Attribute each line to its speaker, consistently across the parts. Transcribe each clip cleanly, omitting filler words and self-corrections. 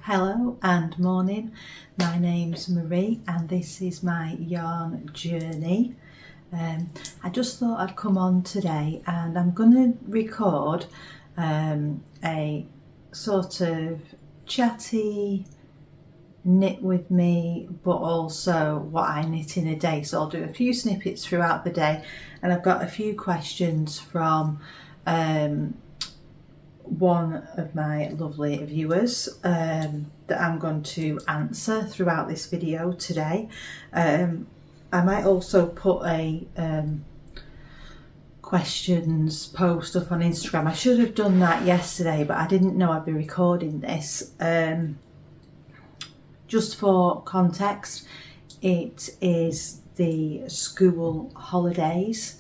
Speaker 1: Hello and morning, my name's Marie and this is my yarn journey. I just thought I'd come on today and I'm going to record a sort of chatty knit with me, but also what I knit in a day. So I'll do a few snippets throughout the day, and I've got a few questions from one of my lovely viewers that I'm going to answer throughout this video today. I might also put a questions post up on Instagram. I should have done that yesterday, but I didn't know I'd be recording this. Just for context, it is the school holidays,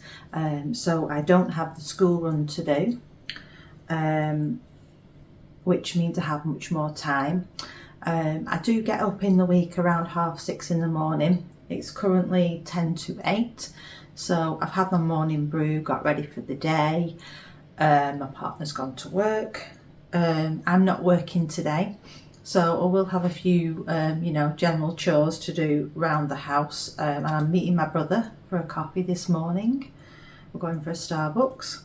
Speaker 1: so I don't have the school run to do. Which means I have much more time. I do get up in the week around 6:30 in the morning. It's currently 10 to 8, so I've had my morning brew, got ready for the day. My partner's gone to work. I'm not working today, so I will have a few general chores to do around the house, and I'm meeting my brother for a coffee this morning. We're going for a Starbucks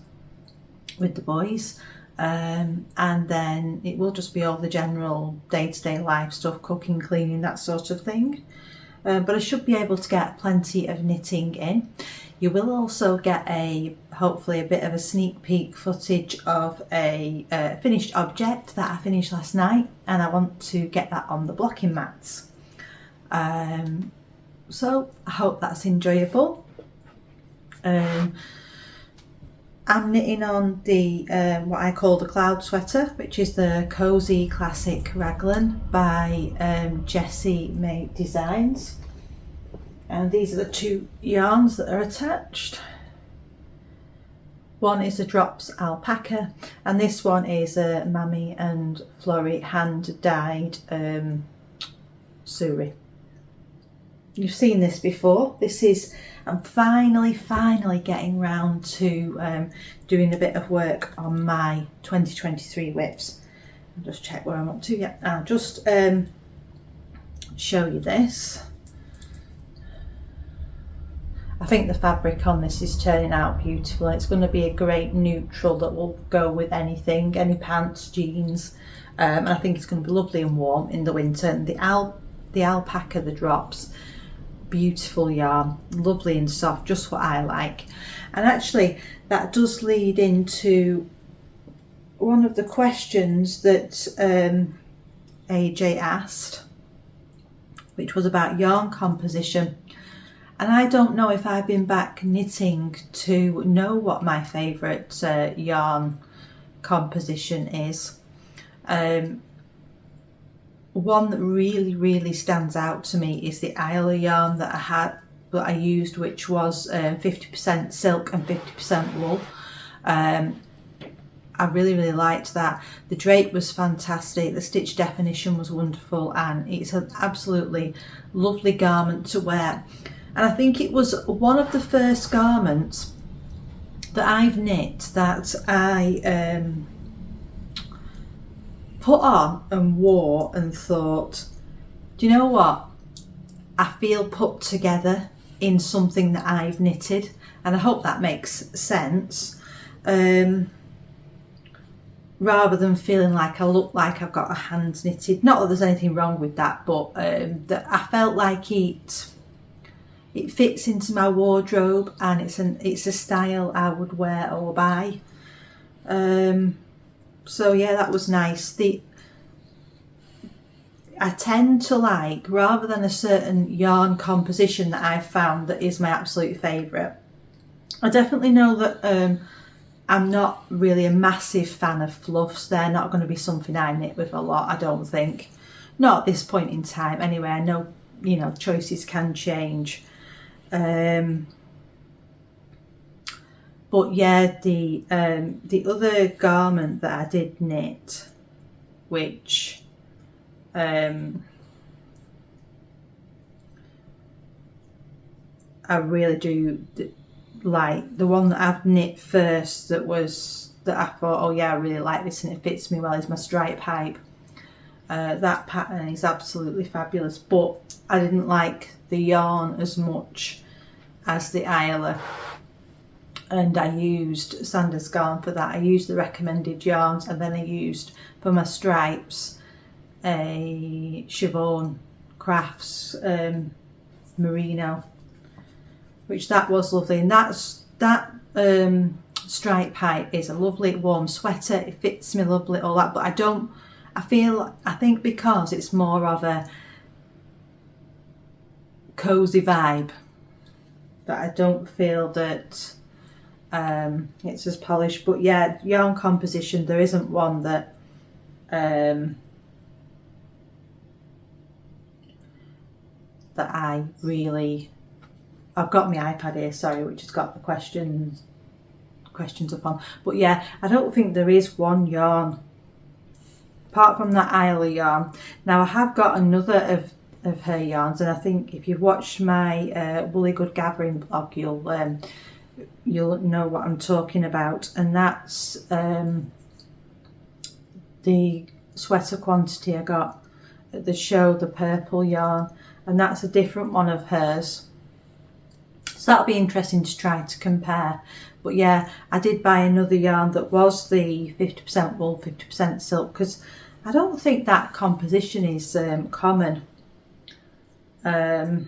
Speaker 1: with the boys, and then it will just be all the general day-to-day life stuff, cooking, cleaning, that sort of thing. But I should be able to get plenty of knitting in. You will also get hopefully a bit of a sneak peek footage of a finished object that I finished last night, and I want to get that on the blocking mats. So I hope that's enjoyable. I'm knitting on the what I call the cloud sweater, which is the Cozy Classic Raglan by Josée Made Designs, and these are the two yarns that are attached. One is a Drops alpaca, and this one is a Mammy and Florrie hand dyed suri. You've seen this before. I'm finally getting round to doing a bit of work on my 2023 whips. I'll just check where I'm up to. Yeah, I'll just show you this. I think the fabric on this is turning out beautiful. It's going to be a great neutral that will go with anything, any pants, jeans, and I think it's going to be lovely and warm in the winter. And the alpaca, the Drops, beautiful yarn, lovely and soft, just what I like. And actually that does lead into one of the questions that AJ asked, which was about yarn composition. And I don't know if I've been back knitting to know what my favourite yarn composition is. One that really stands out to me is the Isla yarn that I used, which was 50% silk and 50% wool. I really liked that. The drape was fantastic, the stitch definition was wonderful, and it's an absolutely lovely garment to wear. And I think it was one of the first garments that I've knit that I put on and wore and thought, do you know what, I feel put together in something that I've knitted. And I hope that makes sense, rather than feeling like I look like I've got a hand knitted. Not that there's anything wrong with that, but that I felt like it fits into my wardrobe, and it's a style I would wear or buy. So yeah, that was nice. I tend to like, rather than a certain yarn composition that I've found that is my absolute favourite, I definitely know that I'm not really a massive fan of fluffs. They're not going to be something I knit with a lot, I don't think. Not at this point in time anyway. I know, choices can change. But yeah, the other garment that I did knit, which I really do like, the one that I've knit first that I thought, oh yeah, I really like this and it fits me well, is my stripe hype. That pattern is absolutely fabulous, but I didn't like the yarn as much as the Isla, and I used Sanders Garn for that. I used the recommended yarns, and then I used for my stripes a Siobhan Crafts merino, which that was lovely. And that stripe height is a lovely warm sweater. It fits me lovely, all that, but I think because it's more of a cozy vibe, that I don't feel that it's as polished. But yeah, yarn composition, there isn't one that that I really... I've got my iPad here, sorry, which has got the questions up on. But yeah, I don't think there is one yarn apart from that Isla yarn. Now I have got another of her yarns, and I think if you've watched my Woolly Good Gathering blog, you'll know what I'm talking about, and that's the sweater quantity I got at the show, the purple yarn, and that's a different one of hers. So that'll be interesting to try to compare. But yeah, I did buy another yarn that was the 50% wool, 50% silk, because I don't think that composition is common. But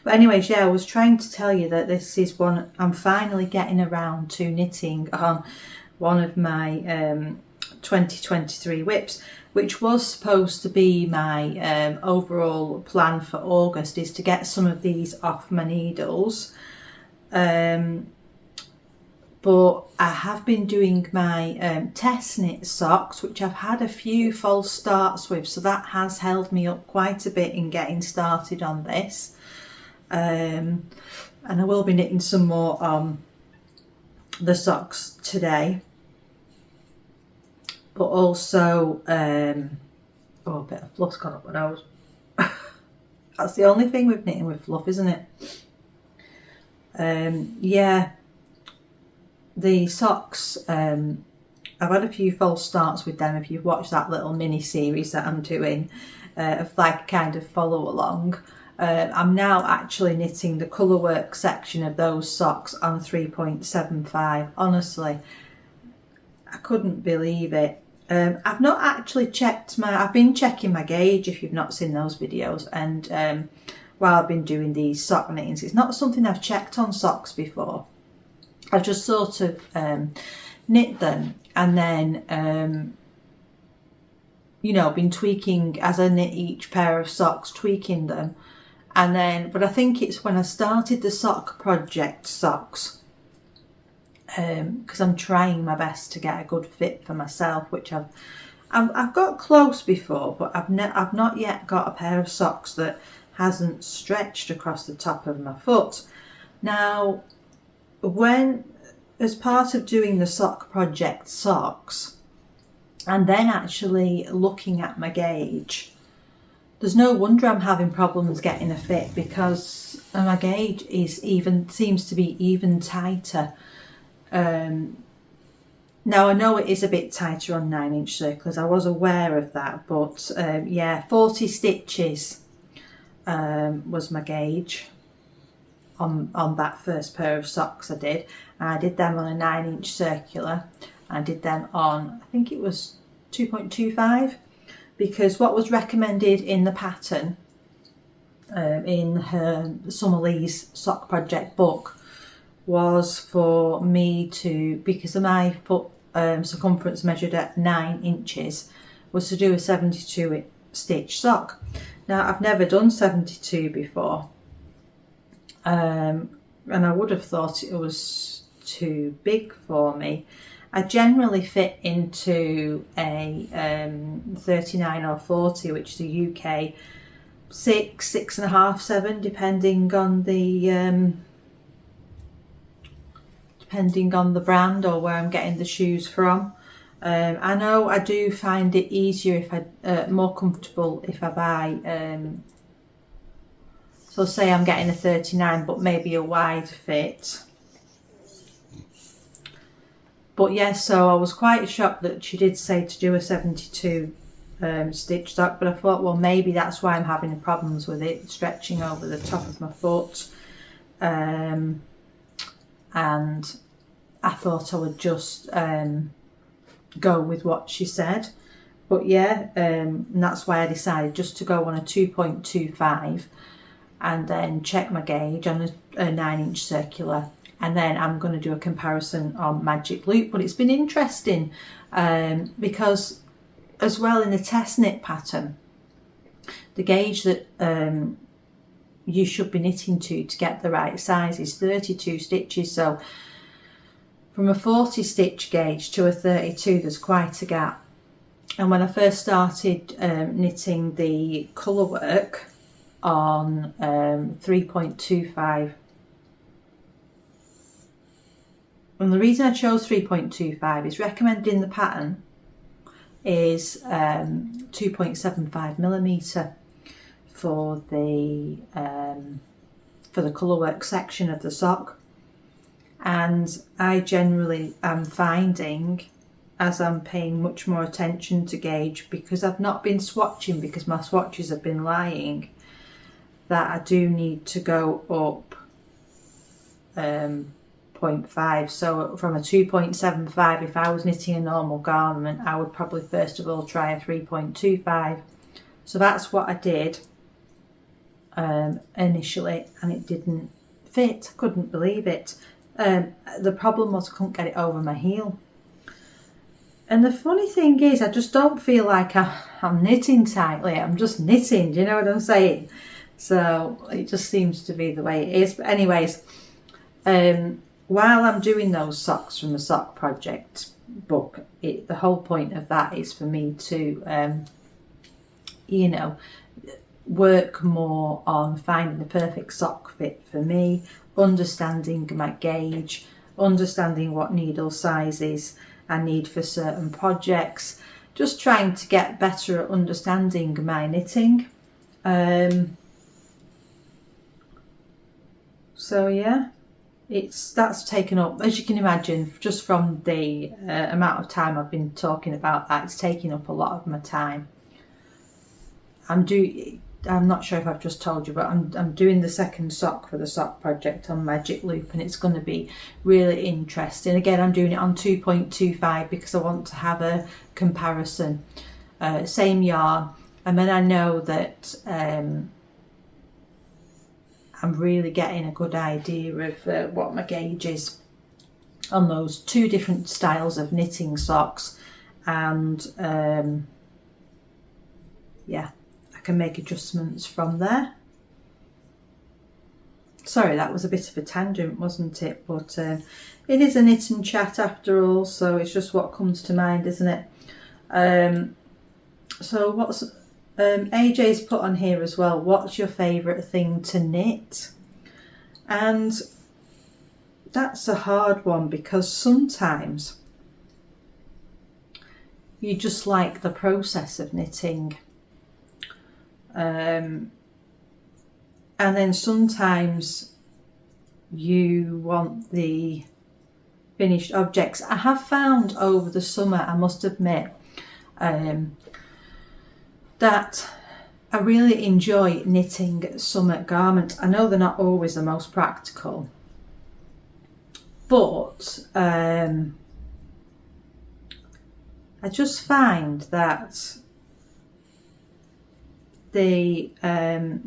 Speaker 1: anyways, yeah, I was trying to tell you that this is one, I'm finally getting around to knitting on one of my 2023 whips, which was supposed to be my overall plan for August, is to get some of these off my needles. But I have been doing my test knit socks, which I've had a few false starts with, so that has held me up quite a bit in getting started on this. And I will be knitting some more on the socks today. But also, oh, a bit of fluff's gone up my nose. That's the only thing with knitting with fluff, isn't it? Yeah, the socks, I've had a few false starts with them. If you've watched that little mini series that I'm doing, of like kind of follow along, I'm now actually knitting the colourwork section of those socks on 3.75. Honestly, I couldn't believe it. I've not actually checked I've been checking my gauge, if you've not seen those videos, and while I've been doing these sock knittings, it's not something I've checked on socks before. I've just sort of knit them, and then you know, been tweaking as I knit each pair of socks, tweaking them. And then, but I think it's when I started the sock project socks, because I'm trying my best to get a good fit for myself, which I've got close before, but I've not yet got a pair of socks that hasn't stretched across the top of my foot. Now, as part of doing the sock project socks, and then actually looking at my gauge, there's no wonder I'm having problems getting a fit, because my gauge seems to be even tighter. Now I know it is a bit tighter on 9-inch circles, I was aware of that, but yeah, 40 stitches was my gauge on that first pair of socks I did. I did them on a 9-inch circular. I did them on, I think it was 2.25, because what was recommended in the pattern in her Summer Lee's sock project book was for me to, because of my foot circumference measured at 9 inches, was to do a 72 stitch sock. Now I've never done 72 before, and I would have thought it was too big for me. I generally fit into a 39 or 40, which is the UK 6, 6.5, 7, depending on the brand or where I'm getting the shoes from. I know I do find it easier more comfortable if I buy, so say I'm getting a 39 but maybe a wide fit. But yes, so I was quite shocked that she did say to do a 72 stitch sock, but I thought, well, maybe that's why I'm having problems with it stretching over the top of my foot. And I thought I would just go with what she said. But yeah, and that's why I decided just to go on a 2.25 and then check my gauge on a 9-inch circular. And then I'm going to do a comparison on Magic Loop. But it's been interesting because as well in the test knit pattern, the gauge that you should be knitting to get the right size is 32 stitches. So from a 40 stitch gauge to a 32, there's quite a gap. And when I first started knitting the colour work on 3.25, and the reason I chose 3.25 is recommended in the pattern is 2.75 millimetre for the colour work section of the sock. And I generally am finding, as I'm paying much more attention to gauge, because I've not been swatching because my swatches have been lying, that I do need to go up 0.5. So from a 2.75, if I was knitting a normal garment, I would probably first of all try a 3.25. So that's what I did initially, and it didn't fit. I couldn't believe it. The problem was I couldn't get it over my heel. And the funny thing is, I just don't feel like I'm knitting tightly. I'm just knitting, do you know what I'm saying? So it just seems to be the way it is. But anyways, while I'm doing those socks from the sock project book, the whole point of that is for me to, you know, work more on finding the perfect sock fit for me, understanding my gauge, understanding what needle sizes I need for certain projects, just trying to get better at understanding my knitting. So yeah, that's taken up, as you can imagine, just from the amount of time I've been talking about that, it's taking up a lot of my time. I'm not sure if I've just told you, but I'm doing the second sock for the sock project on Magic Loop, and it's going to be really interesting. Again, I'm doing it on 2.25 because I want to have a comparison. Same yarn, and then I know that I'm really getting a good idea of what my gauge is on those two different styles of knitting socks, and yeah, can make adjustments from there. Sorry, that was a bit of a tangent, wasn't it? But it is a knit and chat after all, so it's just what comes to mind, isn't it? So what's AJ's put on here as well, what's your favourite thing to knit? And that's a hard one, because sometimes you just like the process of knitting. And then sometimes you want the finished objects. I have found over the summer, I must admit, that I really enjoy knitting summer garments. I know they're not always the most practical, but I just find that the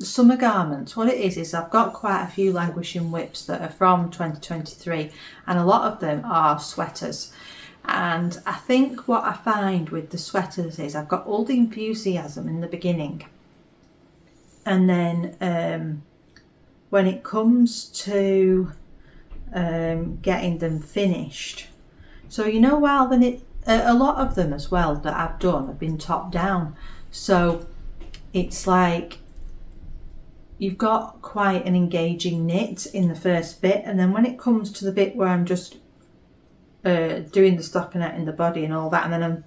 Speaker 1: summer garments, what it is I've got quite a few languishing whips that are from 2023, and a lot of them are sweaters. And I think what I find with the sweaters is I've got all the enthusiasm in the beginning, and then when it comes to getting them finished, so you know, while then a lot of them as well that I've done have been top down, so it's like you've got quite an engaging knit in the first bit, and then when it comes to the bit where I'm just doing the stockinette in the body and all that, and then I've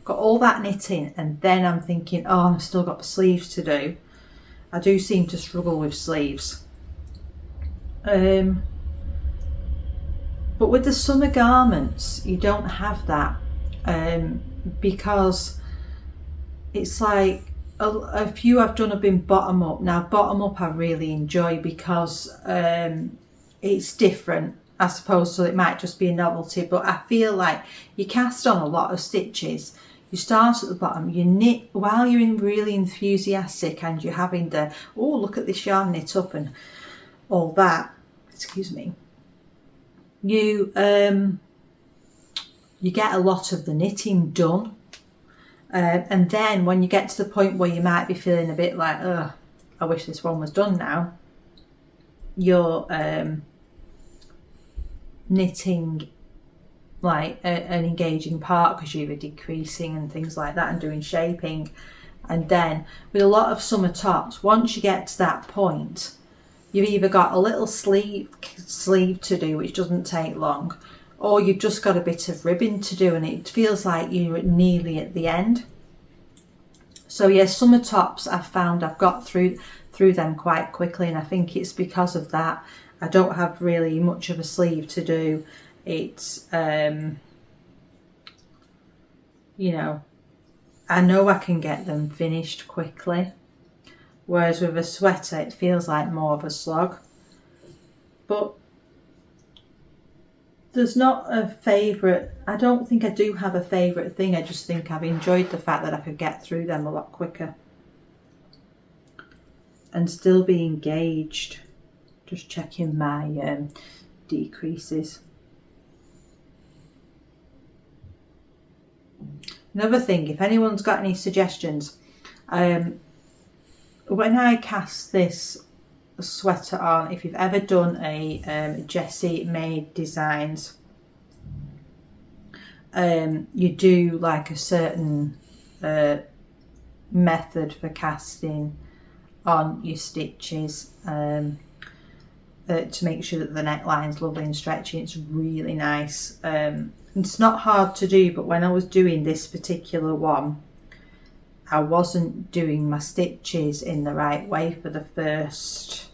Speaker 1: got all that knitting, and then I'm thinking, oh, I've still got the sleeves to do. I do seem to struggle with sleeves. But But with the summer garments, you don't have that, because it's like a few I've done have been bottom up. Now bottom up I really enjoy because it's different, I suppose, so it might just be a novelty, but I feel like you cast on a lot of stitches. You start at the bottom, you knit while you're really enthusiastic and you're having the, oh, look at this yarn knit up and all that, excuse me. You get a lot of the knitting done. And then when you get to the point where you might be feeling a bit like, oh, I wish this one was done now, you're knitting like an engaging part because you were decreasing and things like that and doing shaping. And then with a lot of summer tops, once you get to that point, you've either got a little sleeve to do, which doesn't take long, or you've just got a bit of ribbon to do and it feels like you're nearly at the end. So yes, summer tops I've found I've got through them quite quickly, and I think it's because of that. I don't have really much of a sleeve to do. It's, you know I can get them finished quickly. Whereas with a sweater, it feels like more of a slog. But there's not a favourite. I don't think I do have a favourite thing. I just think I've enjoyed the fact that I could get through them a lot quicker and still be engaged. Just checking my decreases. Another thing, if anyone's got any suggestions, when I cast this sweater on, if you've ever done a Josée made designs, you do like a certain method for casting on your stitches to make sure that the neckline's lovely and stretchy. It's really nice. It's not hard to do, but when I was doing this particular one, I wasn't doing my stitches in the right way for the first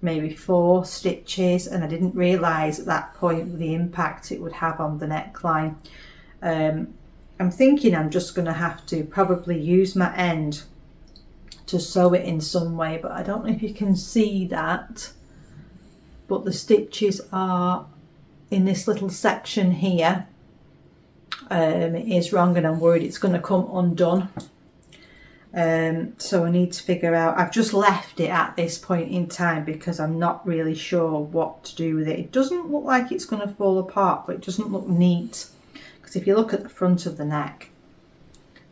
Speaker 1: maybe 4 stitches, and I didn't realise at that point the impact it would have on the neckline. I'm thinking I'm just going to have to probably use my end to sew it in some way, but I don't know if you can see that, but the stitches are in this little section here. It is wrong and I'm worried it's going to come undone. So I need to figure out, I've just left it at this point in time because I'm not really sure what to do with it. It doesn't look like it's going to fall apart, but it doesn't look neat, because if you look at the front of the neck,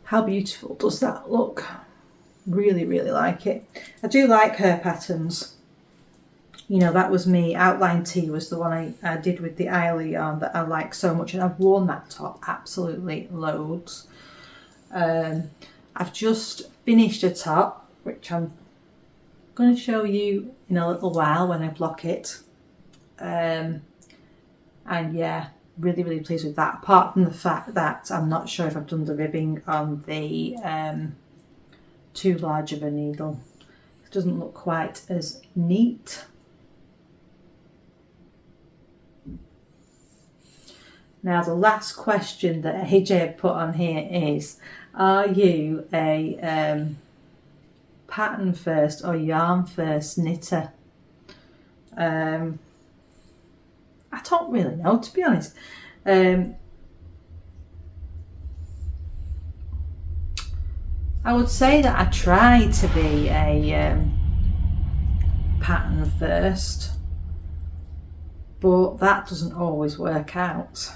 Speaker 1: how beautiful does that look? Really, really like it. I do like her patterns. You know, that was me. Outline Tee was the one I did with the Isle yarn that I like so much, and I've worn that top absolutely loads. I've just finished a top, which I'm going to show you in a little while when I block it. And yeah, really, really pleased with that, apart from the fact that I'm not sure if I've done the ribbing on the too large of a needle. It doesn't look quite as neat. Now the last question that AJ had put on here is, are you a pattern first or yarn first knitter? I don't really know, to be honest. I would say that I try to be a pattern first, but that doesn't always work out.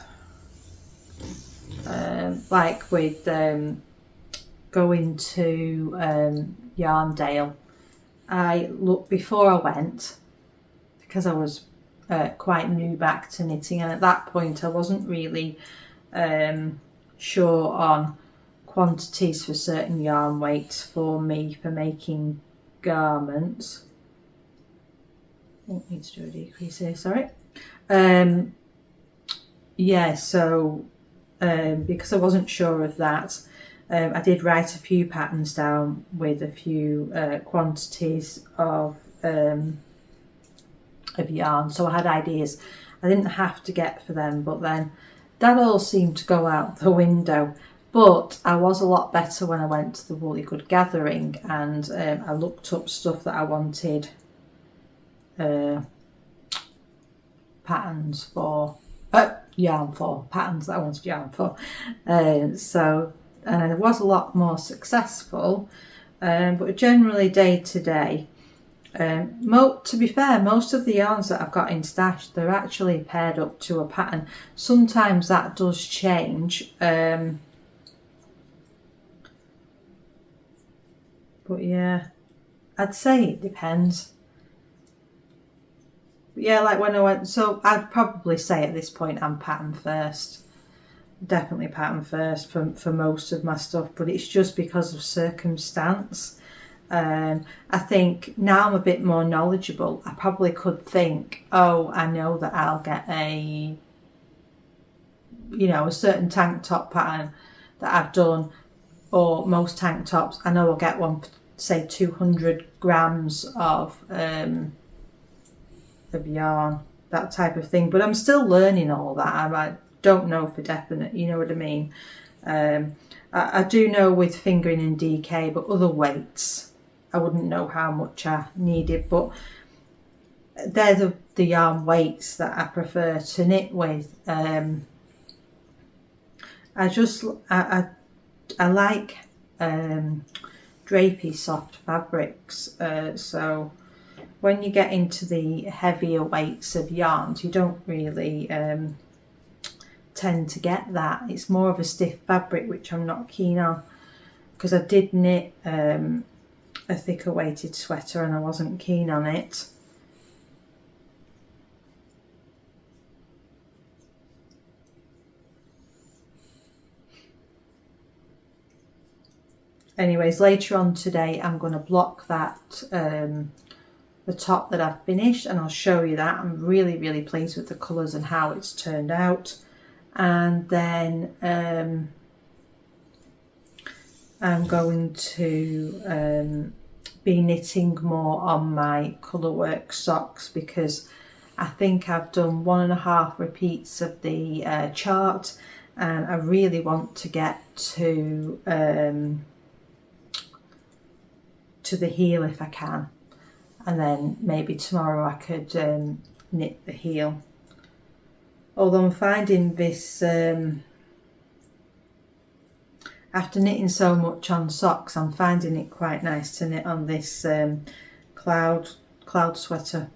Speaker 1: Like with going to Yarndale, I looked before I went, because I was quite new back to knitting, and at that point I wasn't really sure on quantities for certain yarn weights for me for making garments. I think I need to do a decrease here, sorry. Yeah, so because I wasn't sure of that, I did write a few patterns down with a few quantities of yarn, so I had ideas. I didn't have to get for them, but then that all seemed to go out the window. But I was a lot better when I went to the Woolly Good Gathering, and I looked up stuff that I wanted patterns for, yarn for, patterns that I wanted yarn for. So I was a lot more successful, but generally day to day, to be fair, most of the yarns that I've got in stash, they're actually paired up to a pattern. Sometimes that does change, but yeah, I'd say it depends. But yeah, like when I went, so I'd probably say at this point I'm pattern first. Definitely pattern first for most of my stuff, but it's just because of circumstance. I think now I'm a bit more knowledgeable. I probably could think, oh, I know that I'll get a certain tank top pattern that I've done, or most tank tops, I know I'll get one, say 200 grams of yarn, that type of thing. But I'm still learning all that. I don't know for definite, you know what I mean? I do know with fingering and DK, but other weights, I wouldn't know how much I needed. But they're the yarn weights that I prefer to knit with. I like drapey soft fabrics, so when you get into the heavier weights of yarns, you don't really tend to get that. It's more of a stiff fabric, which I'm not keen on, because I did knit a thicker weighted sweater and I wasn't keen on it. Anyways, later on today I'm going to block that the top that I've finished, and I'll show you that. I'm really, really pleased with the colours and how it's turned out. And then I'm going to be knitting more on my colourwork socks, because I think I've done 1.5 repeats of the chart, and I really want to get to the heel if I can, and then maybe tomorrow I could knit the heel. Although I'm finding this, after knitting so much on socks, I'm finding it quite nice to knit on this cloud sweater.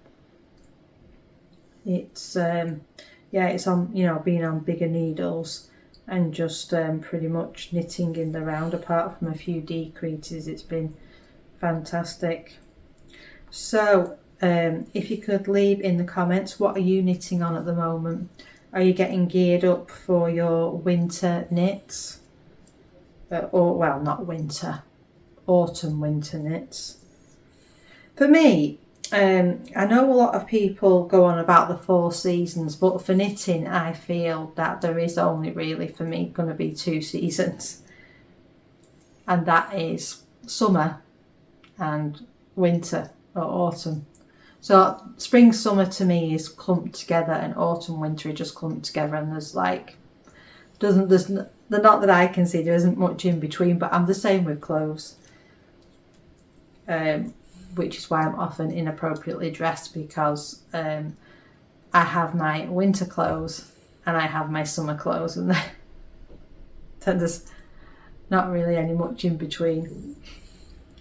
Speaker 1: It's it's on, being on bigger needles and just pretty much knitting in the round, apart from a few decreases. It's been fantastic. So if you could leave in the comments, what are you knitting on at the moment? Are you getting geared up for your winter knits? Or, well, not winter, autumn winter knits. For me, I know a lot of people go on about the 4 seasons, but for knitting I feel that there is only really for me going to be 2 seasons, and that is summer and winter or autumn. So spring, summer to me is clumped together, and autumn, winter are just clumped together, and there's like, not that I can see, there isn't much in between. But I'm the same with clothes, which is why I'm often inappropriately dressed, because I have my winter clothes and I have my summer clothes, and then there's not really any much in between.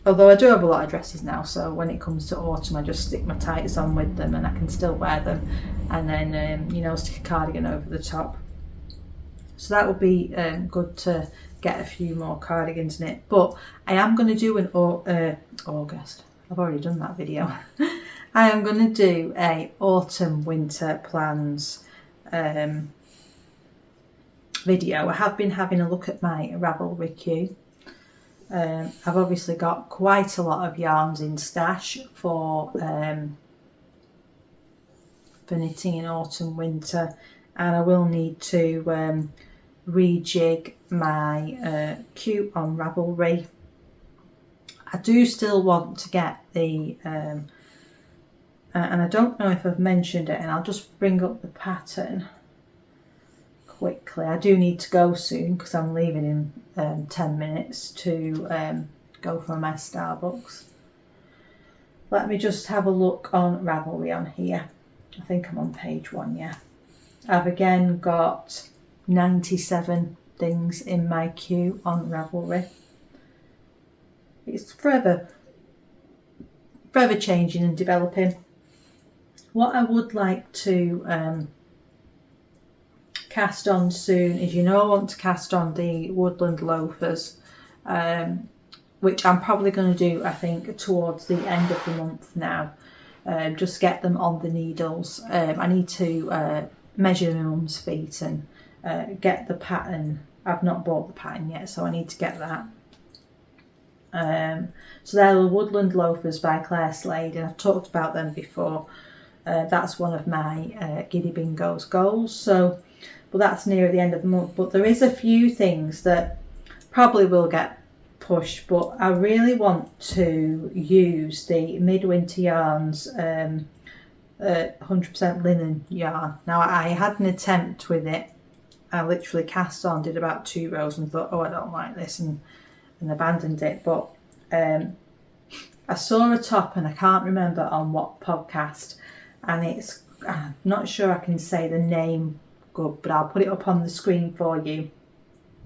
Speaker 1: Although I do have a lot of dresses now, so when it comes to autumn I just stick my tights on with them and I can still wear them, and then stick a cardigan over the top. So that would be good to get a few more cardigans knit. But I am going to do an August. I've already done that video. I am going to do a autumn winter plans video. I have been having a look at my Ravelry queue. I've obviously got quite a lot of yarns in stash for knitting in autumn winter, and I will need to rejig my queue on Ravelry. I do still want to get the and I don't know if I've mentioned it, and I'll just bring up the pattern quickly. I do need to go soon because I'm leaving in 10 minutes to go for my Starbucks. Let me just have a look on Ravelry on here. I think I'm on page 1, yeah. I've again got 97 things in my queue on Ravelry. It's forever changing and developing. What I would like to cast on soon is, I want to cast on the woodland loafers, which I'm probably going to do, I think, towards the end of the month now. Just get them on the needles. I need to measure my mum's feet and get the pattern. I've not bought the pattern yet, so I need to get that. So they're the Woodland Loafers by Claire Slade, and I've talked about them before. That's one of my Giddy Bingo's goals. So, but that's near the end of the month. But there is a few things that probably will get pushed, but I really want to use the Midwinter Yarns 100% linen yarn. Now, I had an attempt with it. I literally cast on, did about 2 rows and thought, oh, I don't like this, and abandoned it. But I saw a top, and I can't remember on what podcast, and I'm not sure I can say the name good, but I'll put it up on the screen for you.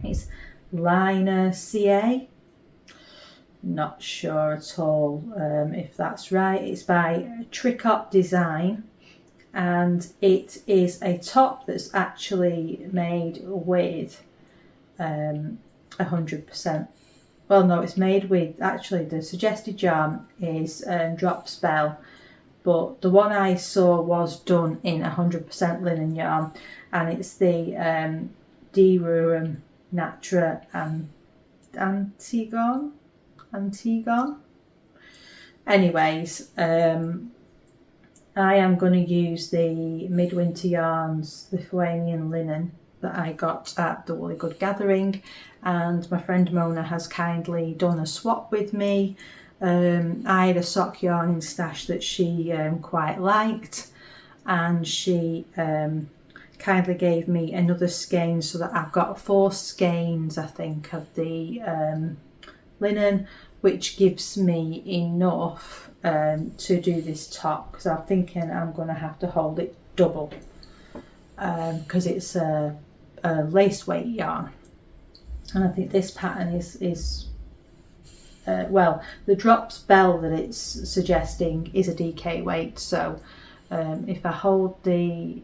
Speaker 1: It's Liner CA. Not sure at all if that's right. It's by Tricot Design, and it is a top that's actually made with 100%. Well, no, it's made with, actually the suggested yarn is Drop Spell, but the one I saw was done in 100% linen yarn, and it's the Derurum Natra and Antigone. Anyways, I am going to use the Midwinter Yarns Lithuanian linen that I got at the Woolly Good Gathering, and my friend Mona has kindly done a swap with me. I had a sock yarn in stash that she quite liked, and she kindly gave me another skein, so that I've got 4 skeins, I think, of the linen, which gives me enough to do this top, because I'm thinking I'm going to have to hold it double because it's a lace weight yarn, and I think this pattern is well, the Drop Spell that it's suggesting is a DK weight, so if I hold the,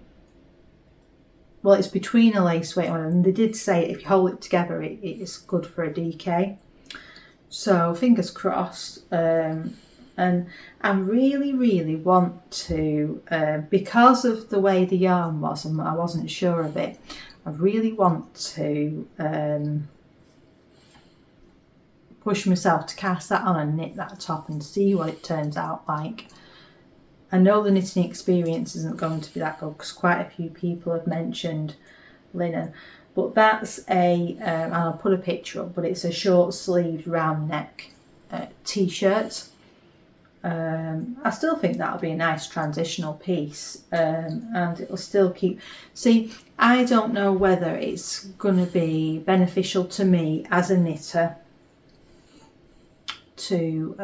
Speaker 1: well, it's between a lace weight one, and they did say if you hold it together it's good for a DK. So fingers crossed, and I really want to, because of the way the yarn was and I wasn't sure of it, I really want to push myself to cast that on and knit that top and see what it turns out like. I know the knitting experience isn't going to be that good because quite a few people have mentioned linen. But that's and I'll put a picture up, but it's a short sleeved round neck t-shirt. I still think that'll be a nice transitional piece, and it'll still keep, see, I don't know whether it's going to be beneficial to me as a knitter to,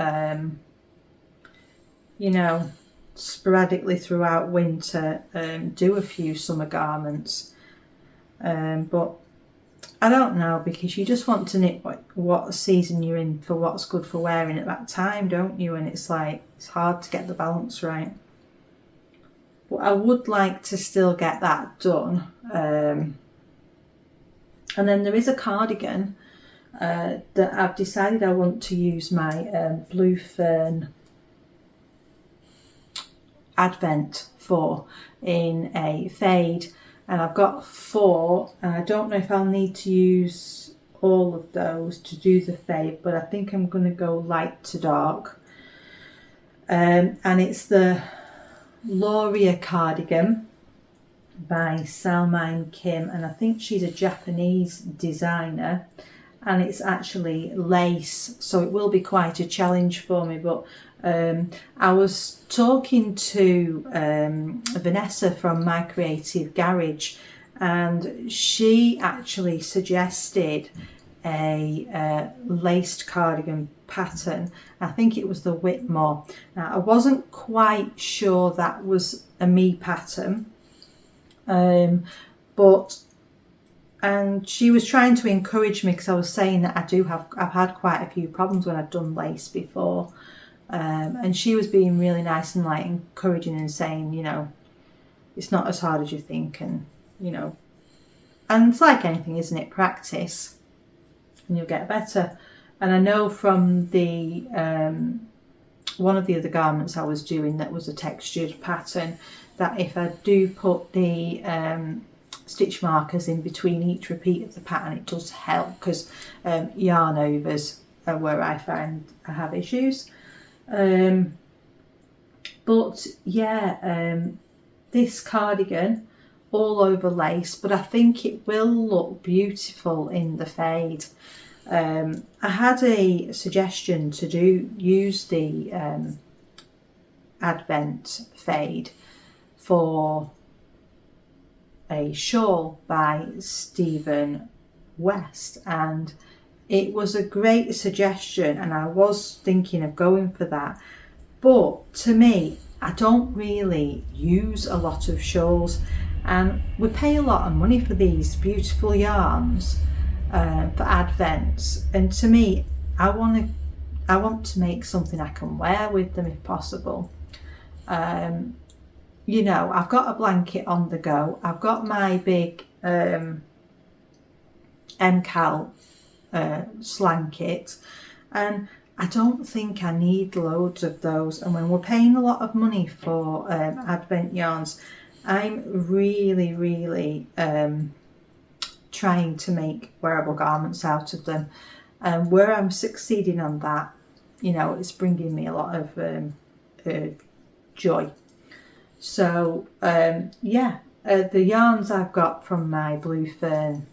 Speaker 1: sporadically throughout winter do a few summer garments. But I don't know, because you just want to knit what season you're in for what's good for wearing at that time, don't you? And it's like, it's hard to get the balance right. But I would like to still get that done. And then there is a cardigan that I've decided I want to use my Blue Fern Advent for in a fade. And I've got 4, and I don't know if I'll need to use all of those to do the fade, but I think I'm going to go light to dark. And it's the Lauria cardigan by Salmine Kim, and I think she's a Japanese designer, and it's actually lace, so it will be quite a challenge for me. But I was talking to Vanessa from My Creative Garage, and she actually suggested a laced cardigan pattern. I think it was the Whitmore. Now, I wasn't quite sure that was a me pattern, but she was trying to encourage me, because I was saying that I've had quite a few problems when I've done lace before, and she was being really nice and like encouraging and saying, you know, it's not as hard as you think, and you know, and it's like anything, isn't it? Practice and you'll get better. And I know from the one of the other garments I was doing that was a textured pattern, that if I do put the stitch markers in between each repeat of the pattern, it does help, because yarn overs are where I find I have issues. But yeah, this cardigan all over lace, but I think it will look beautiful in the fade. I had a suggestion to use the Advent fade for a shawl by Stephen West, and it was a great suggestion, and I was thinking of going for that. But to me, I don't really use a lot of shawls, and we pay a lot of money for these beautiful yarns for Advents, and to me, I want to make something I can wear with them if possible. You know, I've got a blanket on the go, I've got my big MCAL slang kit, and I don't think I need loads of those. And when we're paying a lot of money for Advent yarns, I'm really trying to make wearable garments out of them, and where I'm succeeding on that, you know, it's bringing me a lot of joy. So yeah, the yarns I've got from my Blue Fern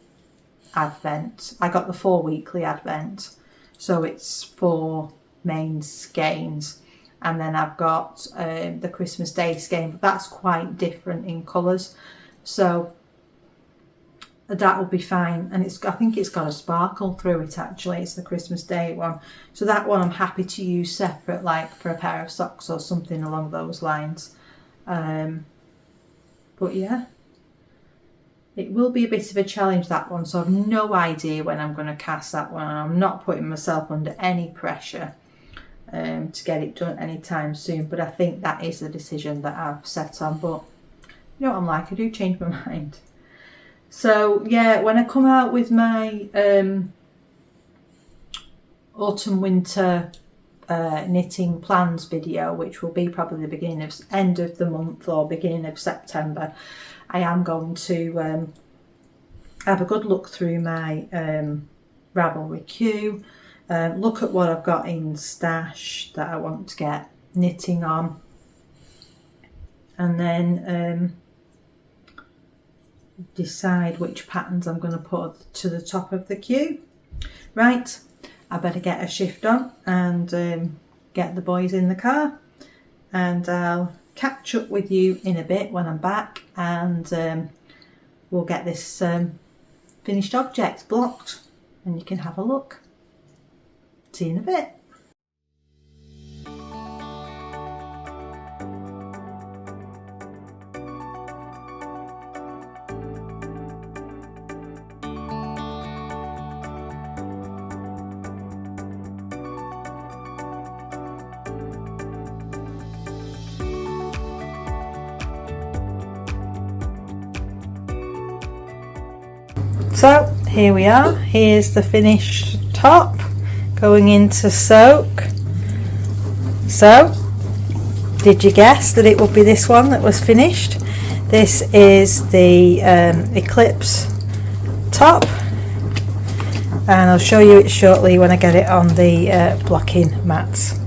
Speaker 1: Advent, I got the 4 weekly Advent, so it's 4 main skeins, and then I've got the Christmas Day skein, but that's quite different in colours, so that will be fine. And I think it's got a sparkle through it, actually. It's the Christmas Day one, so that one I'm happy to use separate, like for a pair of socks or something along those lines. But yeah, it will be a bit of a challenge, that one, so I've no idea when I'm going to cast that one. I'm not putting myself under any pressure to get it done anytime soon, but I think that is the decision that I've set on. But you know what I'm like, I do change my mind. So yeah, when I come out with my autumn winter knitting plans video, which will be probably the end of the month or beginning of September, I am going to have a good look through my Ravelry queue, look at what I've got in stash that I want to get knitting on, and then decide which patterns I'm going to put to the top of the queue. Right, I better get a shift on and get the boys in the car, and I'll catch up with you in a bit when I'm back, and we'll get this finished object blocked and you can have a look. See you in a bit. So here we are, here's the finished top going into soak. So did you guess that it would be this one that was finished? This is the Eclipse top, and I'll show you it shortly when I get it on the blocking mats.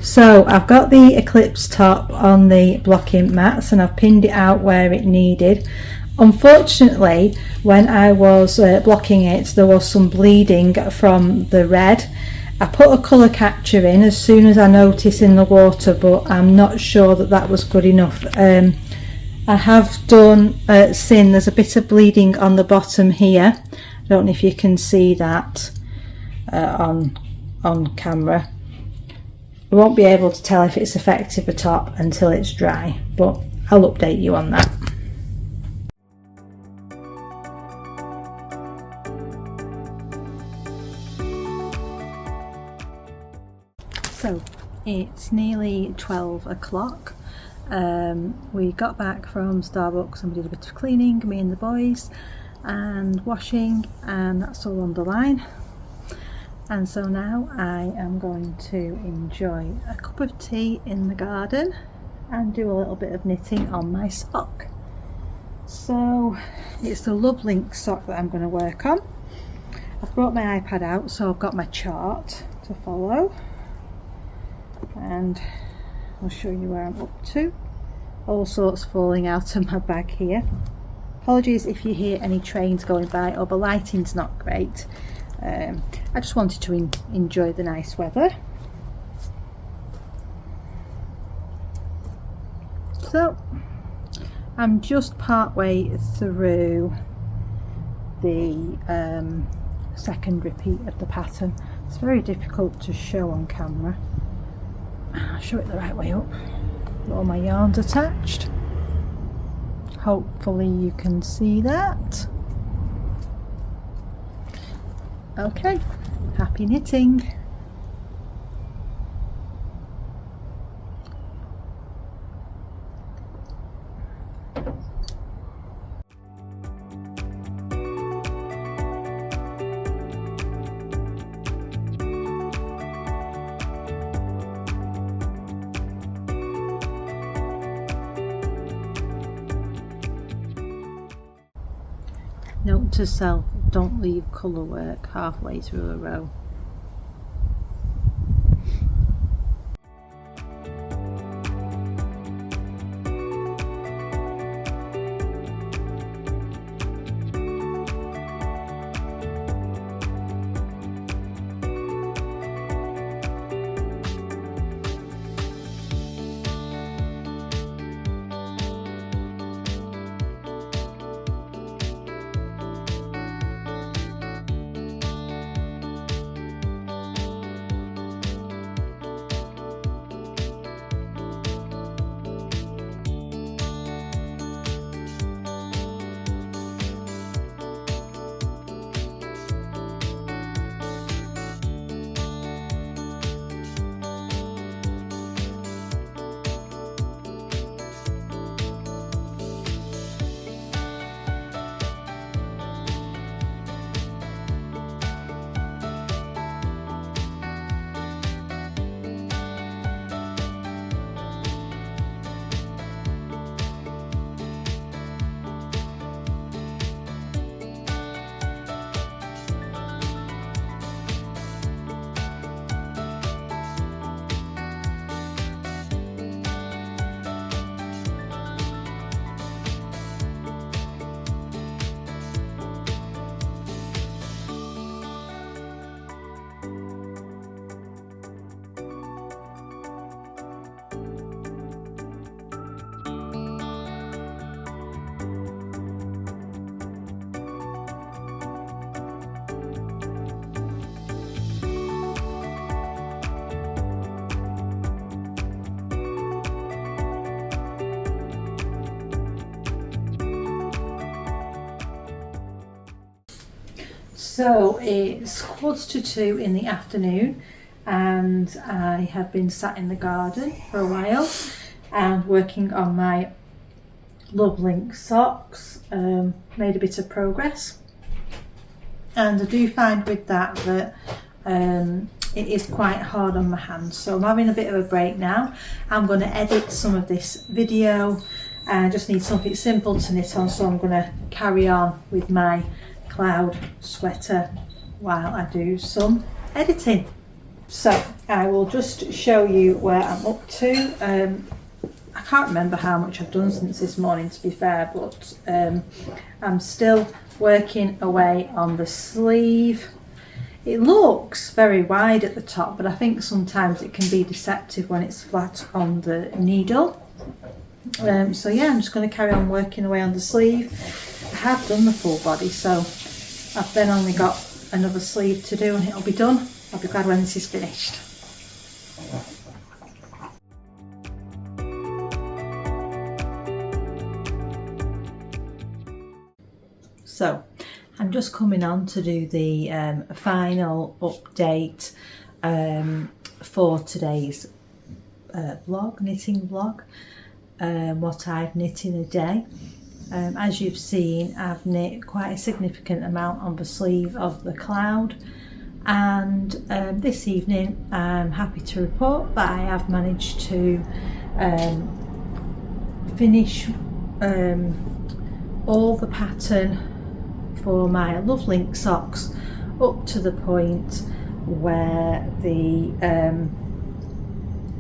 Speaker 1: So I've got the Eclipse top on the blocking mats and I've pinned it out where it needed. Unfortunately, when I was blocking it, there was some bleeding from the red. I put a colour catcher in as soon as I noticed in the water, but I'm not sure that that was good enough. I have done sin. There's a bit of bleeding on the bottom here. I don't know if you can see that on camera. I won't be able to tell if it's effective or top until it's dry, but I'll update you on that. So it's nearly 12 o'clock. We got back from Starbucks and we did a bit of cleaning, me and the boys, and washing, and that's all on the line. And so now I am going to enjoy a cup of tea in the garden and do a little bit of knitting on my sock. So it's the Love Link sock that I'm going to work on. I've brought my iPad out, so I've got my chart to follow, and I'll show you where I'm up to. All sorts falling out of my bag here. Apologies if you hear any trains going by or the lighting's not great. I just wanted to enjoy the nice weather. So I'm just part way through the second repeat of the pattern. It's very difficult to show on camera. I'll show it the right way up. Got all my yarns attached. Hopefully you can see that. Okay, happy knitting. Note to self, don't leave colour work halfway through a row. So it's 1:45 in the afternoon and I have been sat in the garden for a while and working on my Love Link socks. Made a bit of progress, and I do find with that it is quite hard on my hands, so I'm having a bit of a break now. I'm going to edit some of this video and I just need something simple to knit on, so I'm going to carry on with my cloud sweater while I do some editing. So I will just show you where I'm up to. I can't remember how much I've done since this morning, to be fair, but I'm still working away on the sleeve. It looks very wide at the top, but I think sometimes it can be deceptive when it's flat on the needle. So yeah, I'm just going to carry on working away on the sleeve. I have done the full body, so I've then only got another sleeve to do and it'll be done. I'll be glad when this is finished. So I'm just coming on to do the final update for today's knitting vlog, what I've knit in a day. As you've seen, I've knit quite a significant amount on the sleeve of the cloud, and this evening I'm happy to report that I have managed to finish all the pattern for my Love Link socks up to the point where the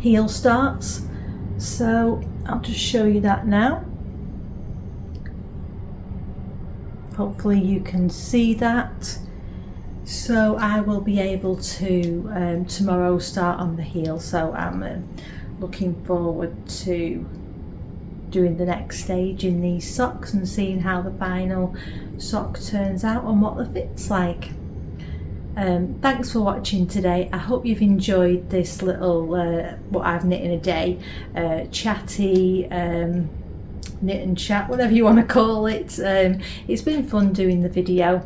Speaker 1: heel starts. So I'll just show you that now. Hopefully you can see that. So I will be able to tomorrow start on the heel, so I'm looking forward to doing the next stage in these socks and seeing how the final sock turns out and what the fit's like. Thanks for watching today. I hope you've enjoyed this little what I've knit in a day, chatty knit and chat, whatever you want to call it. It's been fun doing the video,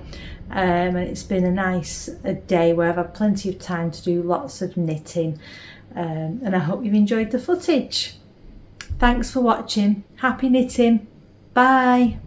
Speaker 1: and it's been a nice day where I've had plenty of time to do lots of knitting, and I hope you've enjoyed the footage. Thanks for watching. Happy knitting. Bye.